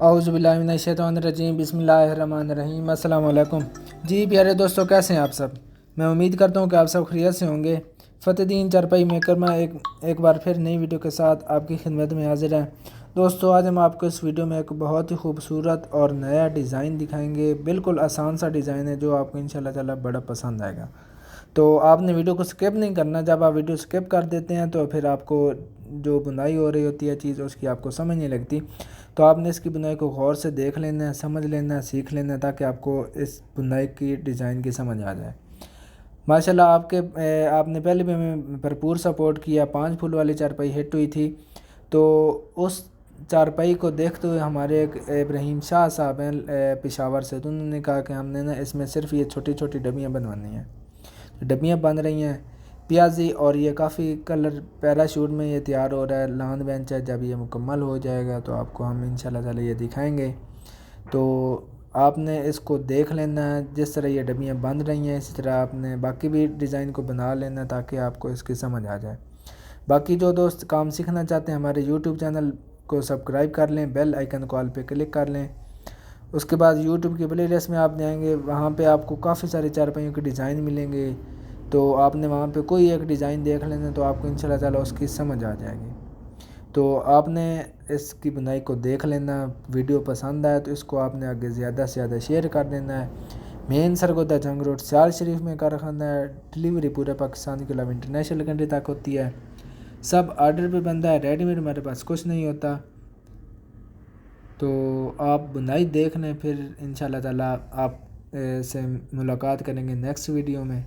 औज़ुबिल्लाहिमिनश्शैतानिर्रजीम बिस्मिल्लाहिर्रहमानिर्रहीम अस्सलाम वालेकुम। जी प्यारे दोस्तों, कैसे हैं आप सब। मैं उम्मीद करता हूँ कि आप सब खैरियत से होंगे। फ़तेहदीन चारपाई मेकर में एक बार फिर नई वीडियो के साथ आपकी खिदमत में हाजिर है। दोस्तों, आज हम आपको इस वीडियो में एक बहुत ही खूबसूरत और नया डिज़ाइन दिखाएंगे। बिल्कुल आसान सा डिज़ाइन है जो आपको इंशाल्लाह ताला बड़ा पसंद आएगा। तो आपने वीडियो को स्किप नहीं करना। जब आप वीडियो स्किप कर देते हैं तो फिर आपको जो बुनाई हो रही होती है चीज़ उसकी आपको समझ नहीं लगती। तो आपने इसकी बुनाई को गौर से देख लेना है, समझ लेना है, सीख लेना है, ताकि आपको इस बुनाई की डिज़ाइन की समझ आ जाए। माशाल्लाह आपने पहले भी हमें भरपूर सपोर्ट किया। 5 फुल वाली चारपाई हिट हुई थी। तो उस चारपाई को देखते हुए हमारे एक इब्राहिम शाह साहब हैं पेशावर से, तो उन्होंने कहा कि हमने ना इसमें सिर्फ ये छोटी छोटी डबियाँ बनवानी हैं। डबियाँ बन रही हैं प्याजी, और ये काफ़ी कलर पैराशूट में ये तैयार हो रहा है। लान बेंच है, जब ये मुकम्मल हो जाएगा तो आपको हम इंशाल्लाह ताला ये दिखाएंगे। तो आपने इसको देख लेना है। जिस तरह ये डबियाँ बन रही हैं इसी तरह आपने बाकी भी डिज़ाइन को बना लेना ताकि आपको इसकी समझ आ जाए। बाकी जो दोस्त काम सीखना चाहते हैं हमारे यूट्यूब चैनल को सब्सक्राइब कर लें, बेल आइकन को ऑल पे क्लिक कर लें। उसके बाद यूट्यूब की प्ले लिस्ट में आप जाएंगे, वहाँ पे आपको काफ़ी सारे चारपाइयों के डिज़ाइन मिलेंगे। तो आपने वहाँ पे कोई एक डिज़ाइन देख लेना तो आपको इंशाल्लाह ताला उसकी समझ आ जाएगी। तो आपने इसकी बुनाई को देख लेना। वीडियो पसंद आए तो इसको आपने आगे ज़्यादा से ज़्यादा शेयर कर देना है। मेन सरगोदा जंग रोड सियाल शरीफ में कारखाना है। डिलीवरी पूरे पाकिस्तान के अलावा इंटरनेशनल कंट्री तक होती है। सब ऑर्डर पे बनता है, रेडीमेड हमारे पास कुछ नहीं होता। तो आप बुनाई देख लें, फिर इंशाल्लाह ताला आप से मुलाकात करेंगे नेक्स्ट वीडियो में।